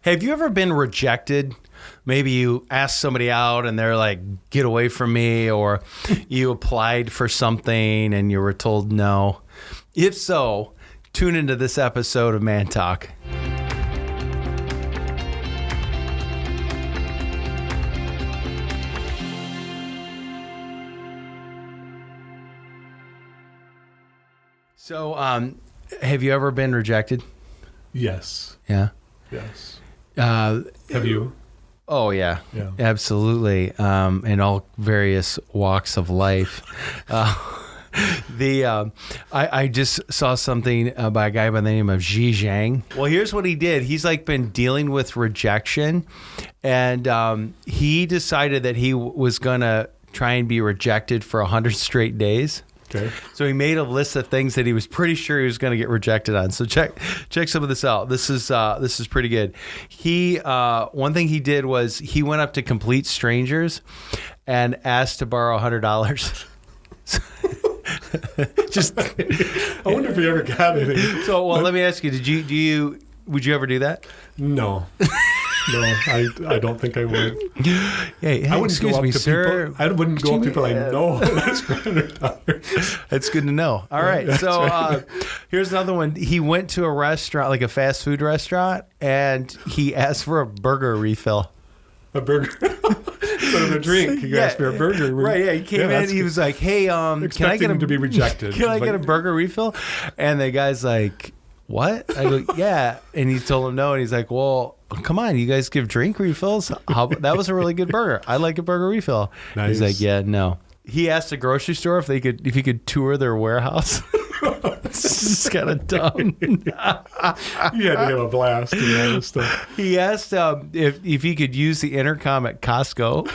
Have you ever been rejected? Maybe you asked somebody out and they're like, get away from me, or you applied for something and you were told no. If so, tune into this episode of Man Talk. So, have you ever been rejected? Yes. Yeah. Yes. Have you? Oh, yeah. Yeah. Absolutely. In all various walks of life. I just saw something by a guy by the name of Xi Zhang. Well, here's what he did. He's like been dealing with rejection, and he decided that he was going to try and be rejected for 100 straight days. Okay. So he made a list of things that he was pretty sure he was going to get rejected on. So check some of this out. This is pretty good. He one thing he did was he went up to complete strangers and asked to borrow $100. Just I wonder if he ever got any. So, well, let me ask you: would you ever do that? No. No, I don't think I would. Hey, I wouldn't go up to sir. people. I wouldn't go up to people I know. That's $100. That's good to know. All right. So here's another one. He went to a restaurant, like a fast food restaurant, and he asked for a burger refill. A burger? Instead of a drink, he asked for a burger. Right, yeah. He came in, he was like, hey, can I get him to be rejected. Can I get a burger refill? And the guy's like, what? I go, yeah. And he told him no, and he's like, well, come on, you guys give drink refills? That was a really good burger. I'd like a burger refill. Nice. He's like, yeah, no. He asked the grocery store if he could tour their warehouse. It's kind of dumb. You had to have a blast and all this stuff. He asked if he could use the intercom at Costco.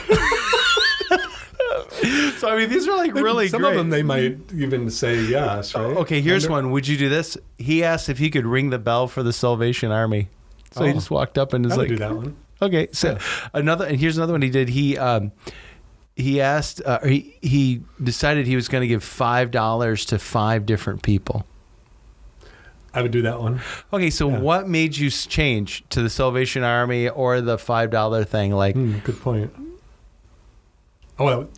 So, I mean, these are like really Some great. of them they might even say yes, right? Okay, here's one. Would you do this? He asked if he could ring the bell for the Salvation Army. So he just walked up and was like, do that one. Okay, so here's another one he did. He asked, he decided he was going to give $5 to 5 different people. I would do that one. Okay, so what made you change to the Salvation Army or the $5 thing? Like, good point. Oh, well,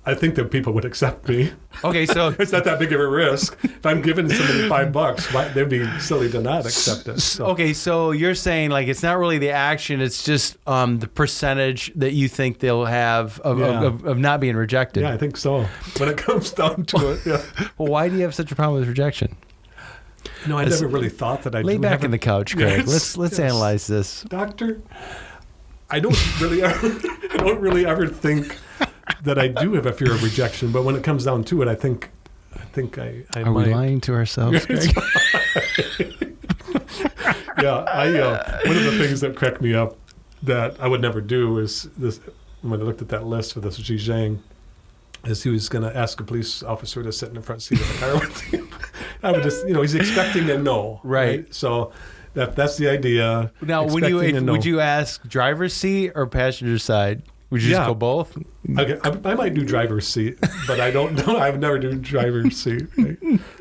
I think that people would accept me. Okay, so it's not that big of a risk. If I'm giving somebody $5, they'd be silly to not accept it. So. Okay, so you're saying like it's not really the action; it's just the percentage that you think they'll have of not being rejected. Yeah, I think so. When it comes down to it, yeah. Well, why do you have such a problem with rejection? No, I never really thought that I'd lay back in the couch, Greg. Yes, let's analyze this, Doctor. I don't really ever think that I do have a fear of rejection, but when it comes down to it, I think I Are might. we lying to ourselves, Greg? Yeah, one of the things that cracked me up that I would never do is this. When I looked at that list for this Xi Zhang, is he was going to ask a police officer to sit in the front seat of the car with him. I would just, he's expecting a no, right? So that's the idea. Now, would you ask driver's seat or passenger side? Would you just go both? Okay, I might do driver's seat, but I don't know. I would never do driver's seat, right?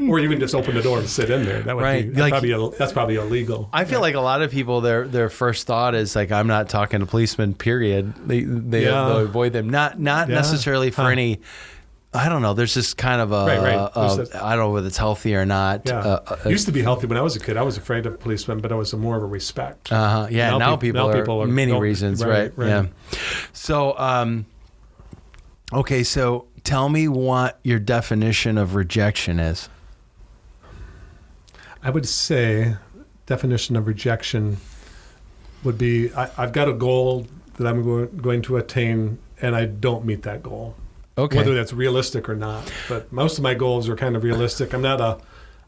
Or even just open the door and sit in there. That would be that's probably illegal. I feel like a lot of people their first thought is like, I'm not talking to policemen. Period. They'll avoid them. Not necessarily for any. I don't know. There's just kind of I don't know whether it's healthy or not. Yeah. It used to be healthy when I was a kid. I was afraid of policemen, but I was more of a respect. Yeah. Now people are many reasons, right? Yeah. So, okay. So tell me what your definition of rejection is. I would say definition of rejection would be I've got a goal that I'm going to attain, and I don't meet that goal. Okay. Whether that's realistic or not, but most of my goals are kind of realistic. I'm not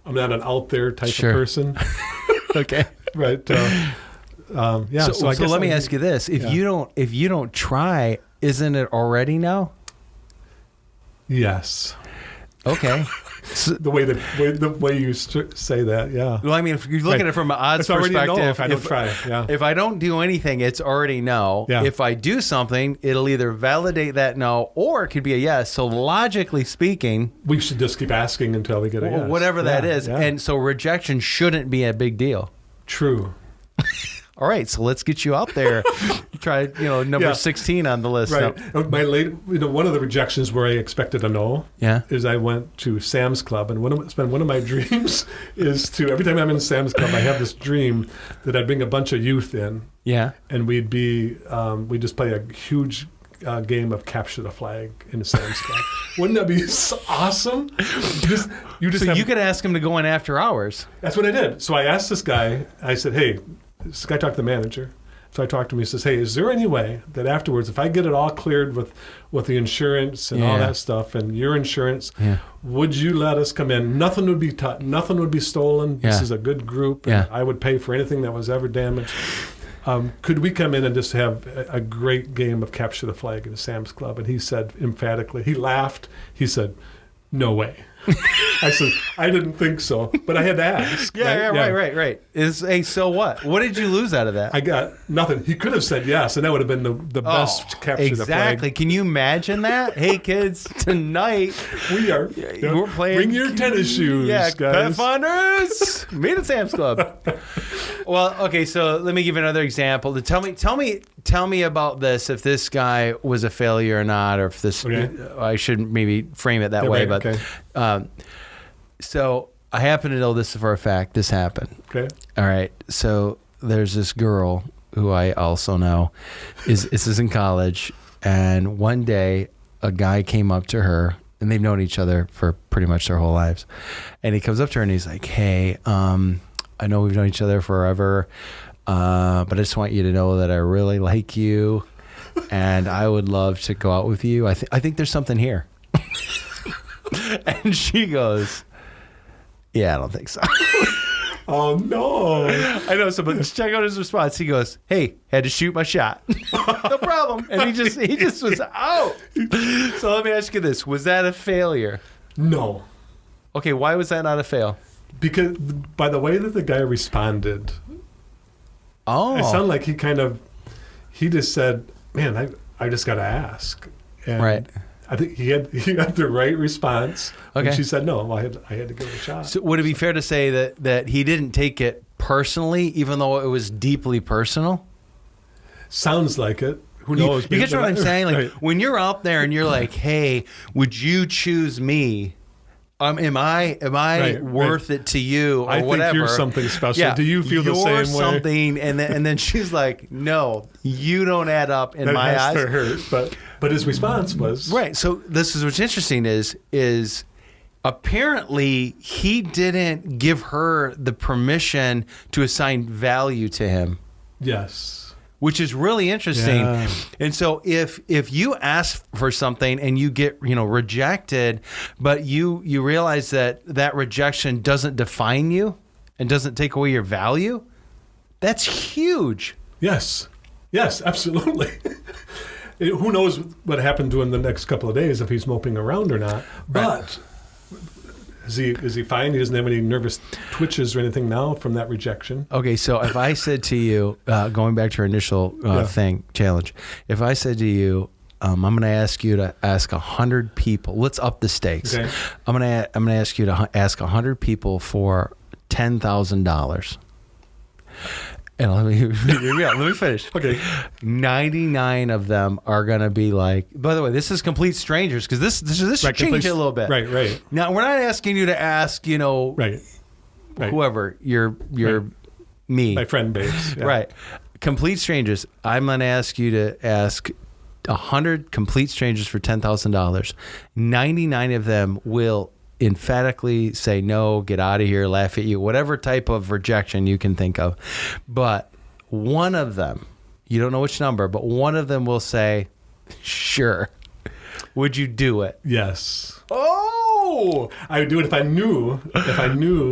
an out there type of person. Okay. Right. Yeah. So let me ask you this: if you don't try, isn't it already no? Yes. Okay. So the way you say that, yeah. Well, I mean, if you're looking at it from an odds perspective, if I don't try, if I don't do anything, it's already no. Yeah. If I do something, it'll either validate that no, or it could be a yes. So logically speaking, we should just keep asking until we get a yes. Whatever that is. Yeah. And so rejection shouldn't be a big deal. True. all right, so let's get you out there. Try, number 16 on the list. Right. No. One of the rejections where I expected a no is I went to Sam's Club, and one of my dreams is to, every time I'm in Sam's Club, I have this dream that I'd bring a bunch of youth in. Yeah. And we'd just play a huge game of capture the flag in the Sam's Club. Wouldn't that be so awesome? You could ask him to go in after hours. That's what I did. So I asked this guy, I said, hey, this guy talked to the manager. So I talked to him. He says, hey, is there any way that afterwards, if I get it all cleared with the insurance and all that stuff and your insurance, would you let us come in? Nothing would be nothing would be stolen. This is a good group. And I would pay for anything that was ever damaged. Could we come in and just have a great game of capture the flag in the Sam's Club? And he said emphatically, he laughed. He said, no way. I said, I didn't think so, but I had to ask. Right. So what? What did you lose out of that? I got nothing. He could have said yes, and that would have been the best capture the flag. Exactly. Can you imagine that? Hey, kids, tonight we're playing. Bring your tennis shoes, guys. Pathfinders. Meet at Sam's Club. Well, okay. So let me give you another example. Tell me about this. If this guy was a failure or not, or if this, I shouldn't maybe frame it that way, but. Okay. So I happen to know this for a fact. This happened. Okay. All right. So there's this girl who I also know is in college, and one day a guy came up to her, and they've known each other for pretty much their whole lives, and he comes up to her and he's like, "Hey, I know we've known each other forever, but I just want you to know that I really like you, and I would love to go out with you. I think there's something here." And she goes, "Yeah, I don't think so." Oh, no. I know. So, but check out his response. He goes, "Hey, had to shoot my shot." No problem. And he just was out. So let me ask you this. Was that a failure? No. Okay, why was that not a fail? Because by the way that the guy responded, it sounded like he just said, man, I just got to ask. And right. I think he had the right response. Okay. And she said no. I had to give it a shot. So would it be fair to say that he didn't take it personally, even though it was deeply personal? Sounds like it. Who knows? You get what I'm saying? Like, right. When you're out there and you're like, "Hey, would you choose me? Am I worth it to you, or I whatever?" think you're something special. Yeah, Do you feel the same way? You're something, and then she's like, "No, you don't add up in my eyes." That has to hurt, but his response was right. So this is what's interesting is apparently he didn't give her the permission to assign value to him. Yes. Which is really interesting. Yeah. And so if you ask for something and you get, rejected, but you realize that rejection doesn't define you and doesn't take away your value, that's huge. Yes. Yes, absolutely. Who knows what happened to him the next couple of days, if he's moping around or not. But is he fine? He doesn't have any nervous twitches or anything now from that rejection? Okay, so if I said to you, going back to our initial challenge, if I said to you, I'm going to ask you to ask 100 people. Let's up the stakes. Okay. I'm going to ask you to ask 100 people for $10,000. And let me finish. Okay. 99 of them are going to be like, by the way, this is complete strangers, because this should change it a little bit. Right. Now, we're not asking you to ask, whoever, your me. My friend base. Yeah. Right. Complete strangers. I'm going to ask you to ask 100 complete strangers for $10,000. 99 of them will emphatically say no, get out of here, laugh at you, whatever type of rejection you can think of. But one of them, you don't know which number, but one of them will say, sure. Would you do it? Yes. Oh, I would do it if I knew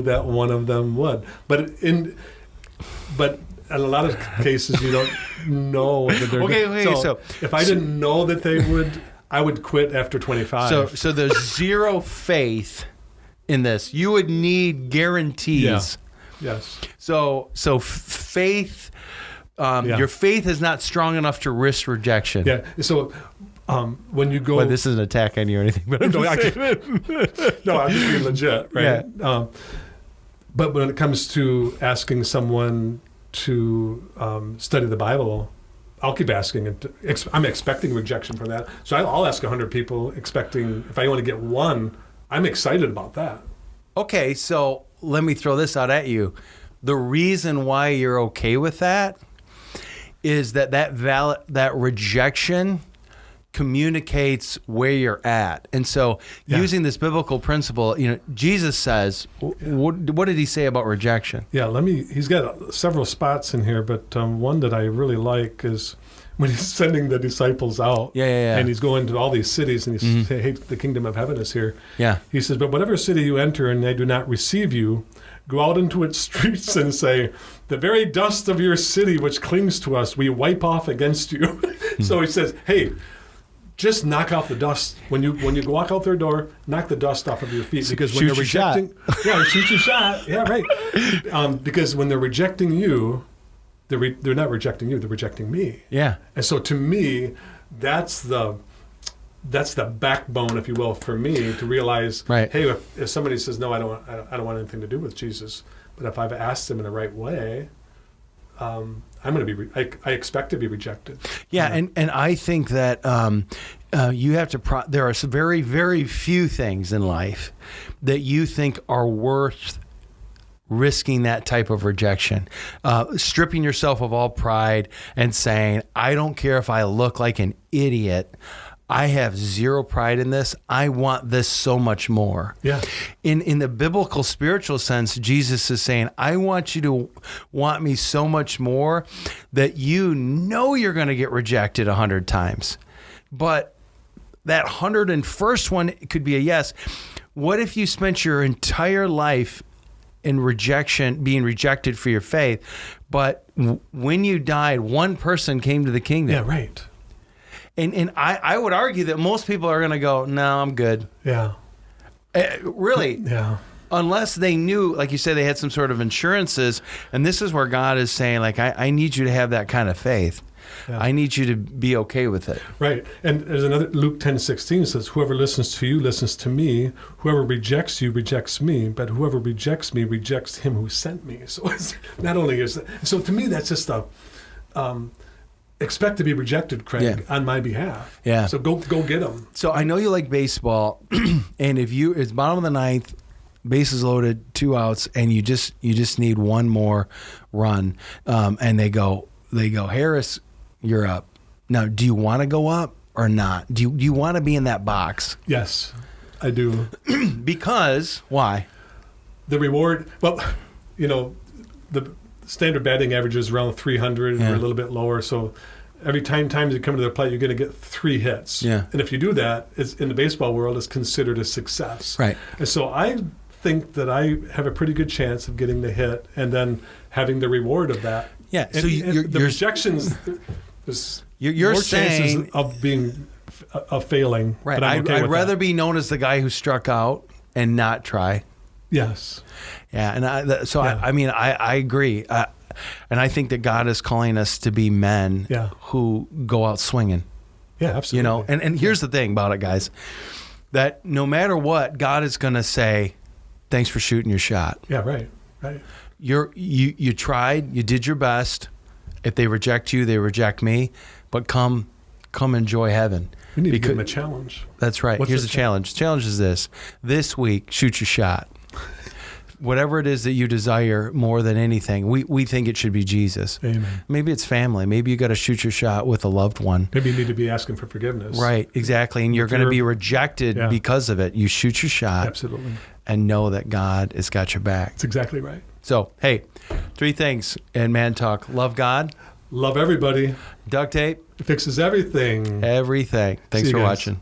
that one of them would. But in a lot of cases, you don't know that they're okay. So if I didn't know that they would, I would quit after 25. So there's zero faith in this. You would need guarantees. Yeah. Yes. So faith, your faith is not strong enough to risk rejection. Yeah. So when you go, well, this is an attack on you or anything, but no, I'm just being legit, right? Yeah. But when it comes to asking someone to study the Bible, I'll keep asking. And I'm expecting rejection for that. So I'll ask 100 people expecting, if I only get one, I'm excited about that. Okay, so let me throw this out at you. The reason why you're okay with that is that rejection communicates where you're at. And so using this biblical principle, Jesus says, what did he say about rejection? Yeah, he's got several spots in here, but one that I really like is when he's sending the disciples out. Yeah. And he's going to all these cities and he's saying, hey, the kingdom of heaven is here. Yeah. He says, but whatever city you enter and they do not receive you, go out into its streets and say, the very dust of your city which clings to us, we wipe off against you. So he says, hey, just knock off the dust. When you walk out their door, knock the dust off of your feet. Because when they're rejecting, shoot your shot. Yeah, right. Because when they're rejecting you, they're not rejecting you. They're rejecting me. Yeah. And so to me, that's the backbone, if you will, for me to realize. Right. Hey, if somebody says no, I don't want anything to do with Jesus, but if I've asked them in the right way, I'm going to be. I expect to be rejected. Yeah, and I think that you have to. There are some very, very few things in life that you think are worth risking that type of rejection, stripping yourself of all pride and saying, "I don't care if I look like an idiot. I have zero pride in this. I want this so much more." Yeah. In the biblical spiritual sense, Jesus is saying, I want you to want me so much more that you're going to get rejected 100 times. But that 101st one could be a yes. What if you spent your entire life in rejection, being rejected for your faith, but when you died, one person came to the kingdom? Yeah, right. And I would argue that most people are going to go, no, I'm good. Yeah. Really? Yeah. Unless they knew, like you said, they had some sort of insurances. And this is where God is saying, like, I need you to have that kind of faith. Yeah. I need you to be okay with it. Right. And there's another, Luke 10:16 says, whoever listens to you listens to me. Whoever rejects you rejects me. But whoever rejects me rejects him who sent me. So it's not only is that, so to me, that's just a... expect to be rejected, Craig, on my behalf. Yeah. So go get them. So I know you like baseball, and it's bottom of the ninth, bases loaded, 2 outs, and you just need one more run, and they go, Harris, you're up. Now, do you want to go up or not? Do you want to be in that box? Yes, I do. Because why? The reward. Well, the standard batting average is around 300 or a little bit lower. So every time you come to the plate, you're going to get 3 hits. Yeah. And if you do that, it's, in the baseball world, it's considered a success. Right. And so I think that I have a pretty good chance of getting the hit and then having the reward of that. Yeah. And, so the rejections, there's you're more saying, chances of being of failing. Right. But I'm okay I'd with rather that. be known as the guy who struck out and not try. Yes. Yeah. And I agree. And I think that God is calling us to be men who go out swinging. Yeah, absolutely. And here's the thing about it, guys, that no matter what, God is going to say, thanks for shooting your shot. Yeah, right. You tried, you did your best. If they reject you, they reject me. But come enjoy heaven. We need to give them a challenge. That's right. Here's the challenge. The challenge is this week, shoot your shot. Whatever it is that you desire more than anything, we think it should be Jesus. Amen. Maybe it's family. Maybe you got to shoot your shot with a loved one. Maybe you need to be asking for forgiveness. Right, exactly. And you're going to be rejected because of it. You shoot your shot. Absolutely. And know that God has got your back. That's exactly right. So, hey, 3 things in Man Talk. Love God. Love everybody. Duct tape. It fixes everything. Everything. Thanks for watching.